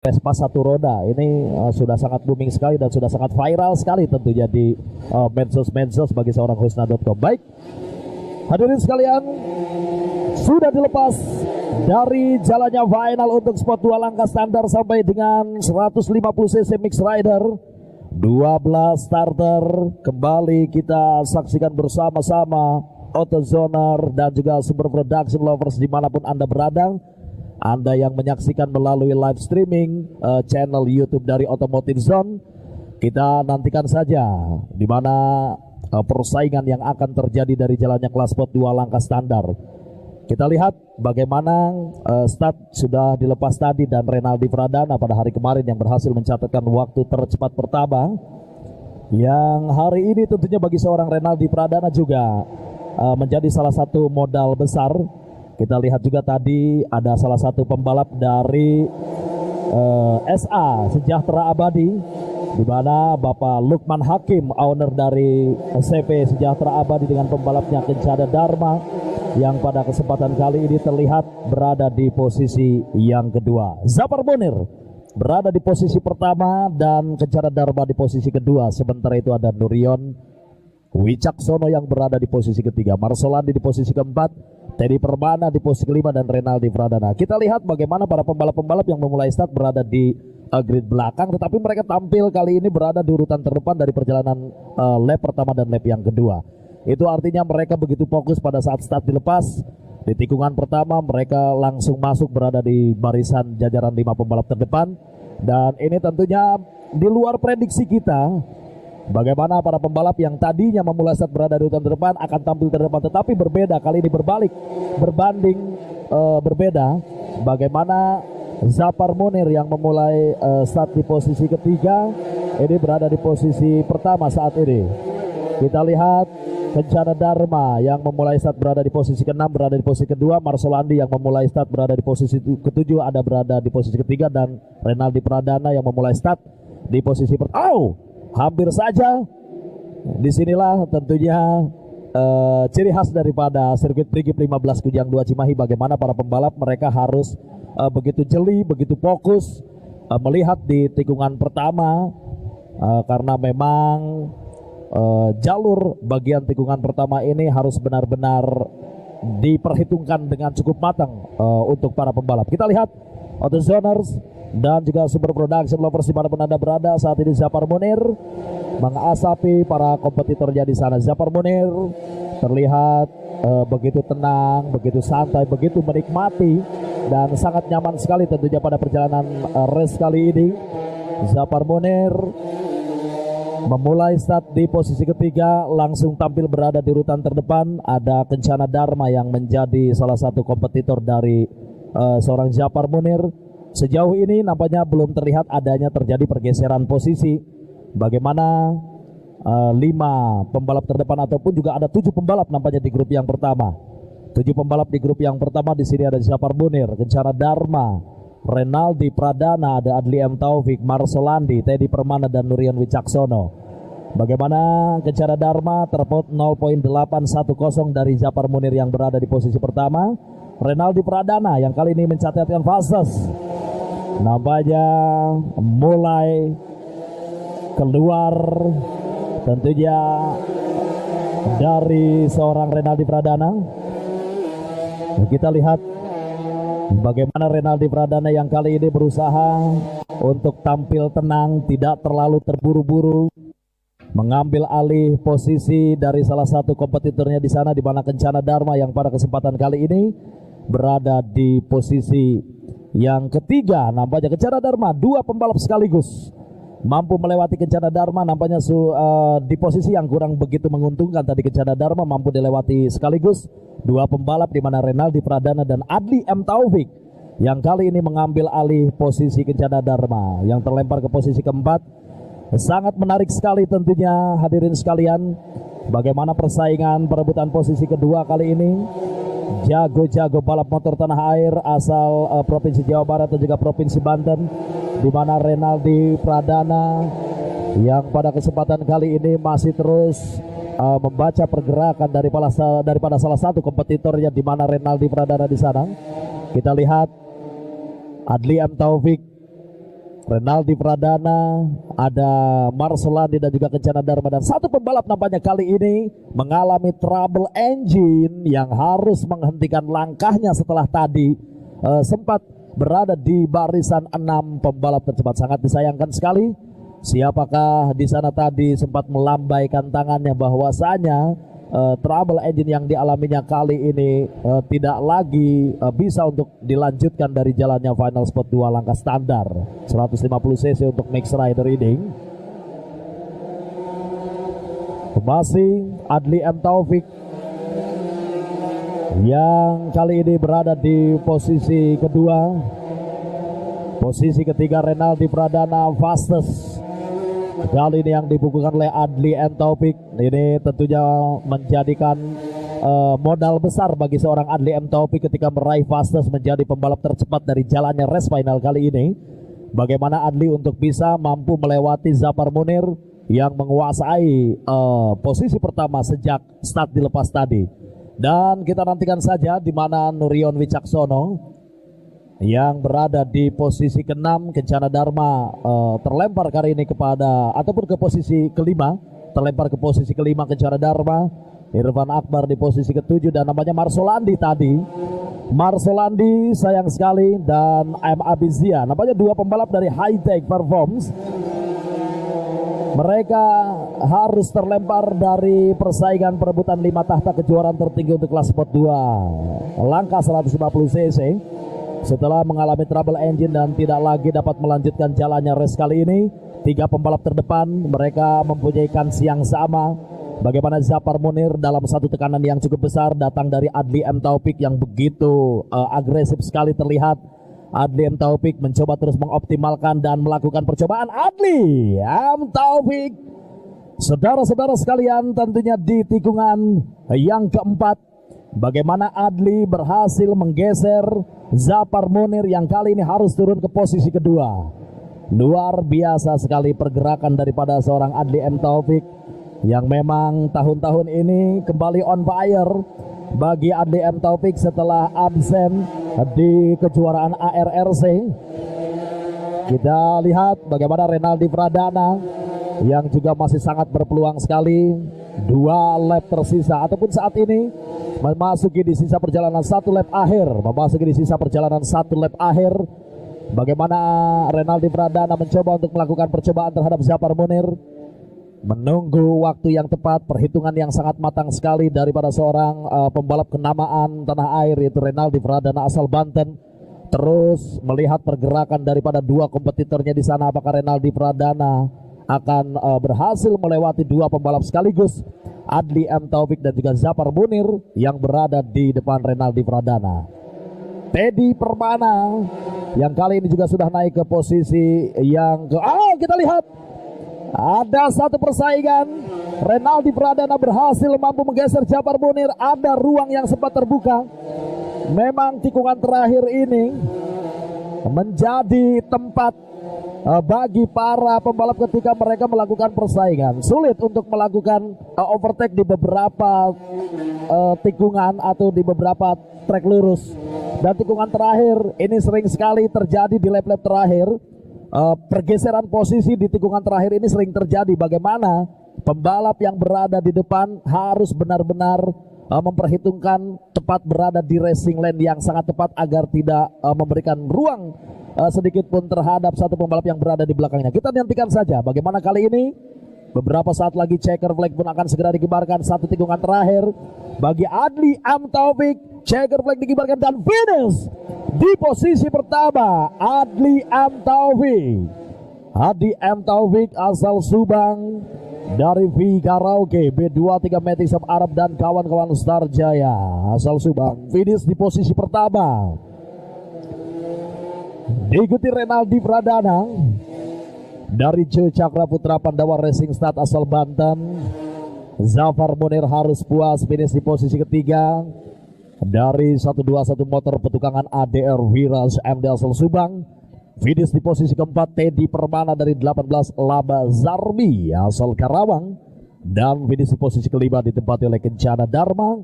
Vespa satu roda ini sudah sangat booming sekali dan sudah sangat viral sekali tentunya di medsos-medsos bagi seorang Husna.com. Baik, hadirin sekalian, sudah dilepas dari jalannya final untuk spot 2 langkah standar sampai dengan 150cc mixed rider. 12 starter kembali kita saksikan bersama-sama, AutoZoner dan juga Super Production Lovers dimanapun Anda berada. Anda yang menyaksikan melalui live streaming channel YouTube dari Automotive Zone, kita nantikan saja di mana persaingan yang akan terjadi dari jalannya kelas sport 2 langkah standar. Kita lihat bagaimana start sudah dilepas tadi dan Renaldi Pradana pada hari kemarin yang berhasil mencatatkan waktu tercepat pertama. Yang hari ini tentunya bagi seorang Renaldi Pradana juga menjadi salah satu modal besar. Kita lihat juga tadi ada salah satu pembalap dari SA Sejahtera Abadi, di mana Bapak Lukman Hakim, owner dari SP Sejahtera Abadi, dengan pembalapnya Kencana Dharma yang pada kesempatan kali ini terlihat berada di posisi yang kedua. Zafar Munir berada di posisi pertama dan Kencana Dharma di posisi kedua. Sementara itu ada Nurion Wicaksono yang berada di posisi ketiga, Marsolandi di posisi keempat, Teddy Permana di posisi kelima, dan Renaldi Pradana. Kita lihat bagaimana para pembalap-pembalap yang memulai start berada di grid belakang, tetapi mereka tampil kali ini berada di urutan terdepan dari perjalanan lap pertama dan lap yang kedua. Itu artinya mereka begitu fokus pada saat start dilepas. Di tikungan pertama mereka langsung masuk berada di barisan jajaran 5 pembalap terdepan. Dan ini tentunya di luar prediksi kita, bagaimana para pembalap yang tadinya memulai start berada di urutan terdepan akan tampil terdepan, tetapi berbeda kali ini, berbeda. Bagaimana Zafar Munir yang memulai start di posisi ketiga ini berada di posisi pertama saat ini. Kita lihat Kencana Dharma yang memulai start berada di posisi ke-6 berada di posisi kedua, Marsolandi yang memulai start berada di posisi ke-7 ada berada di posisi ketiga, dan Renaldi Pradana yang memulai start di posisi hampir saja. Disinilah tentunya ciri khas daripada sirkuit Prigip 15 Kujang 2 Cimahi, bagaimana para pembalap mereka harus begitu jeli, begitu fokus melihat di tikungan pertama, karena memang jalur bagian tikungan pertama ini harus benar-benar diperhitungkan dengan cukup matang untuk para pembalap. Kita lihat AutoZoners dan juga Super Production Lovers dimanapun Anda berada, saat ini Zafar Munir mengasapi para kompetitornya di sana. Zafar Munir terlihat begitu tenang, begitu santai, begitu menikmati dan sangat nyaman sekali tentunya pada perjalanan race kali ini. Zafar Munir memulai start di posisi ketiga, langsung tampil berada di urutan terdepan. Ada Kencana Dharma yang menjadi salah satu kompetitor dari seorang Zafar Munir. Sejauh ini nampaknya belum terlihat adanya terjadi pergeseran posisi. Bagaimana 5 pembalap terdepan ataupun juga ada 7 pembalap nampaknya di grup yang pertama. 7 pembalap di grup yang pertama. Di sini ada Zafar Munir, Kencana Dharma, Renaldi Pradana, ada Adli M. Taufik, Marsolandi, Teddy Permana, dan Nurion Wicaksono. Bagaimana Kencana Dharma terpaut 0.810 dari Zafar Munir yang berada di posisi pertama. Renaldi Pradana yang kali ini mencatatkan fases nampaknya mulai keluar tentunya dari seorang Renaldi Pradana. Kita lihat bagaimana Renaldi Pradana yang kali ini berusaha untuk tampil tenang, tidak terlalu terburu-buru, mengambil alih posisi dari salah satu kompetitornya di sana, di mana Kencana Dharma yang pada kesempatan kali ini berada di posisi yang ketiga. Nampaknya Kencana Dharma 2 pembalap sekaligus mampu melewati Kencana Dharma, nampaknya di posisi yang kurang begitu menguntungkan tadi. Kencana Dharma mampu dilewati sekaligus 2 pembalap, di mana Renaldi Pradana dan Adli M. Taufik yang kali ini mengambil alih posisi Kencana Dharma yang terlempar ke posisi keempat. Sangat menarik sekali tentunya hadirin sekalian, bagaimana persaingan perebutan posisi kedua kali ini. Jago-jago balap motor tanah air asal Provinsi Jawa Barat dan juga Provinsi Banten, di mana Renaldi Pradana yang pada kesempatan kali ini masih terus membaca pergerakan daripada salah satu kompetitornya, di mana Renaldi Pradana di sana. Kita lihat Adli M. Taufik Renaldi Pradana, ada Marcelandi dan juga Kencana Dharma, dan satu pembalap nampaknya kali ini mengalami trouble engine yang harus menghentikan langkahnya setelah tadi sempat berada di barisan 6 pembalap tercepat. Sangat disayangkan sekali. Siapakah di sana tadi sempat melambaikan tangannya bahwasanya trouble engine yang dialaminya kali ini tidak lagi bisa untuk dilanjutkan dari jalannya final spot 2 langkah standar 150cc untuk mixed rider ini. Masih Adli M. Taufik yang kali ini berada di posisi kedua. Posisi ketiga Renaldi Pradana fastest. Kali ini yang dibukukan oleh Adli M. Taufik. Ini tentunya menjadikan modal besar bagi seorang Adli M. Taufik ketika meraih fastest menjadi pembalap tercepat dari jalannya race final kali ini. Bagaimana Adli untuk bisa mampu melewati Zafar Munir yang menguasai posisi pertama sejak start dilepas tadi. Dan kita nantikan saja di mana Nurion Wicaksono yang berada di posisi ke-6, Kencana Dharma terlempar kali ini kepada ataupun ke posisi kelima, terlempar ke posisi kelima Kencana Dharma. Irfan Akbar di posisi ke-7 dan namanya Marcelandi tadi. Marcelandi sayang sekali dan M. Abizia, namanya 2 pembalap dari High Tech Performance. Mereka harus terlempar dari persaingan perebutan 5 tahta kejuaraan tertinggi untuk kelas sport 2 langkah 150cc. Setelah mengalami trouble engine dan tidak lagi dapat melanjutkan jalannya race kali ini, 3 pembalap terdepan mereka mempunyai kans yang sama. Bagaimana Zafar Munir dalam satu tekanan yang cukup besar datang dari Adli M. Taufik yang begitu agresif sekali terlihat. Adli M. Taufik mencoba terus mengoptimalkan dan melakukan percobaan. Adli M. Taufik, saudara-saudara sekalian, tentunya di tikungan yang keempat, bagaimana Adli berhasil menggeser Zafar Munir yang kali ini harus turun ke posisi kedua. Luar biasa sekali pergerakan daripada seorang Adli M. Taufik yang memang tahun-tahun ini kembali on fire. Bagi Adli M. Taufik setelah absen di kejuaraan ARRC, kita lihat bagaimana Renaldi Pradana yang juga masih sangat berpeluang sekali. 2 lap tersisa ataupun saat ini memasuki di sisa perjalanan 1 lap akhir, bagaimana Renaldi Pradana mencoba untuk melakukan percobaan terhadap Zafar Munir, menunggu waktu yang tepat, perhitungan yang sangat matang sekali daripada seorang pembalap kenamaan tanah air yaitu Renaldi Pradana asal Banten. Terus melihat pergerakan daripada 2 kompetitornya di sana, apakah Renaldi Pradana akan berhasil melewati 2 pembalap sekaligus, Adli M. Taufik dan juga Zafar Munir yang berada di depan Renaldi Pradana. Teddy Permana yang kali ini juga sudah naik ke posisi yang kita lihat ada satu persaingan. Renaldi Pradana berhasil mampu menggeser Zafar Munir. Ada ruang yang sempat terbuka. Memang tikungan terakhir ini menjadi tempat bagi para pembalap ketika mereka melakukan persaingan. Sulit untuk melakukan overtake di beberapa tikungan atau di beberapa trek lurus. Dan tikungan terakhir ini sering sekali terjadi di lap-lap terakhir. Pergeseran posisi di tikungan terakhir ini sering terjadi. Bagaimana pembalap yang berada di depan harus benar-benar memperhitungkan tepat berada di racing lane yang sangat tepat agar tidak memberikan ruang sedikit pun terhadap satu pembalap yang berada di belakangnya. Kita nantikan saja bagaimana kali ini. Beberapa saat lagi checker flag pun akan segera dikibarkan. Satu tikungan terakhir bagi Adli M. Taufik. Checker flag dikibarkan dan finish di posisi pertama Adli M. Taufik. Adli M. Taufik asal Subang dari V Karaoke B23 Matic of Arab dan kawan-kawan Star Jaya asal Subang. Finish di posisi pertama. Diikuti Renaldi Pradana dari Joe Cakra Putra Pandawa Racing Start asal Banten. Zafar Munir harus puas finish di posisi ketiga dari 121 motor petukangan ADR Wiras MD asal Subang. Finish di posisi keempat Teddy Permana dari 18 Laba Zarmi asal Karawang. Dan finish di posisi kelima ditempati oleh Kencana Dharma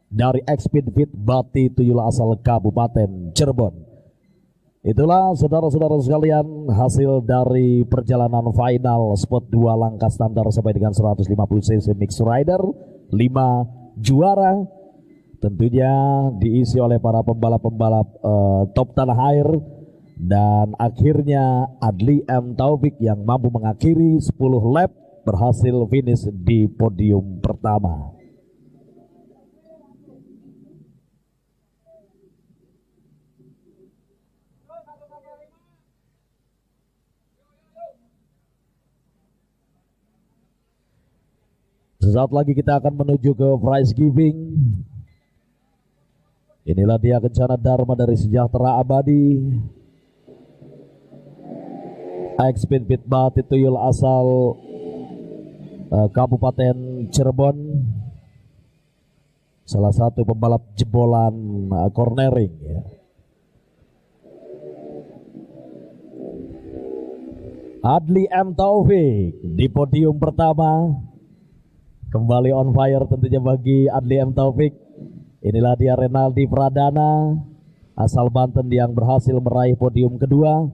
dari Exped Fit Bati Tuyul asal Kabupaten Cirebon. Itulah saudara-saudara sekalian hasil dari perjalanan final spot 2 langkah standar sampai dengan 150cc Mixed Rider. 5 juara tentunya diisi oleh para pembalap-pembalap top tanah air. Dan akhirnya Adli M. Taufik yang mampu mengakhiri 10 lap berhasil finish di podium pertama. Sesaat lagi kita akan menuju ke prize giving. Inilah dia Kencana Dharma dari Sejahtera Abadi. Ex-Pit Bati Tuyul asal Kabupaten Cirebon. Salah satu pembalap jebolan cornering ya. Adli M. Taufik di podium pertama. Kembali on fire tentunya bagi Adli M. Taufik. Inilah dia Renaldi Pradana asal Banten yang berhasil meraih podium kedua.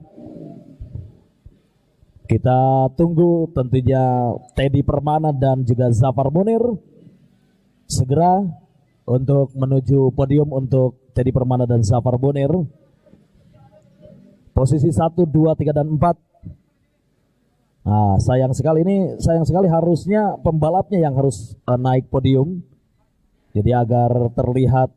Kita tunggu tentunya Teddy Permana dan juga Zafar Munir segera untuk menuju podium untuk Teddy Permana dan Zafar Munir. Posisi 1, 2, 3, dan 4. Nah, sayang sekali harusnya pembalapnya yang harus naik podium. Jadi agar terlihat